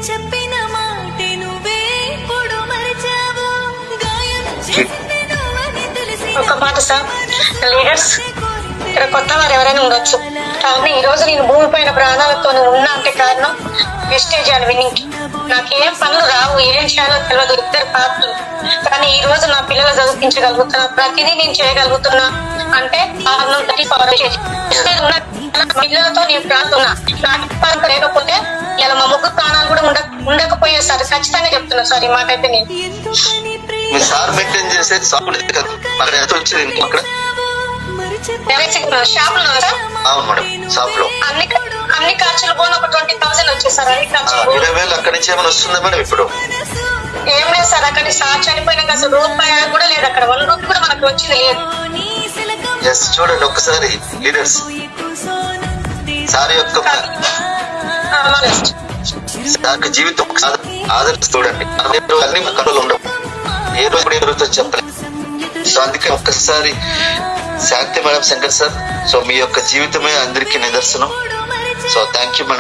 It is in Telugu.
చెప్పిన మాటే నువ్వే ఇప్పుడు మరిచావు గాయం చేసినవని తెలిసి ఒక మాట సార్, లీడర్స్ ఇక్కడ కొత్త వారు ఎవరైనా ఉండొచ్చు, కానీ ఈ రోజు నేను భూమి పైన ప్రాణాలతో ఉన్నా అంటే కారణం వెస్టేజ్ అండ్ విన్నింగ్. నాకేం పనులు రావు, ఏం చేయాలో తెలియదు, ఇద్దరు పాత్రలు. కానీ ఈ రోజు నా పిల్లలు చదివించగలుగుతున్నా, ప్రతిదీ నేను చేయగలుగుతున్నా అంటే కారణం పిల్లలతో నేను ప్రాడుతున్నా. నాకు లేకపోతే ఇలా మా ముగ్గురు ప్రాణాలు కూడా ఉండకపోయే సార్, ఖచ్చితంగా చెప్తున్నా సార్ ఈ మాట అయితే. నేను మీ సార్ మెయింటైన్ చేసేది అక్కడ ఎంత వచ్చింది అక్కడ షాప్ లో సార్? అవును మేడం, షాప్ లో అన్ని ఖర్చులు పోను ఒక 20,000 వచ్చేది సార్. అన్ని ఖర్చులు 20,000 అక్కడి నుంచి ఏమైనా వస్తుందా మేడం? ఇప్పుడు ఏం లేదు సార్, అక్కడ సార్ చనిపోయినాక అసలు రూపాయి కూడా లేదు, అక్కడ 1 రూపాయి కూడా మనకు వచ్చింది లేదు. ఎస్, చూడండి ఒక్కసారి లీడర్స్, సార్ యొక్క జీవితం ఆదర్శ చూడండి. అన్ని కంట్రోల్ ఉండవు, ఏ రోజు కూడా ఏ రోజు చెప్పలేదు. సో అందుకే ఒక్కసారి శాంతి మేడం, శంకర్ సార్, సో మీ యొక్క జీవితమే అందరికీ నిదర్శనం. So thank you madam.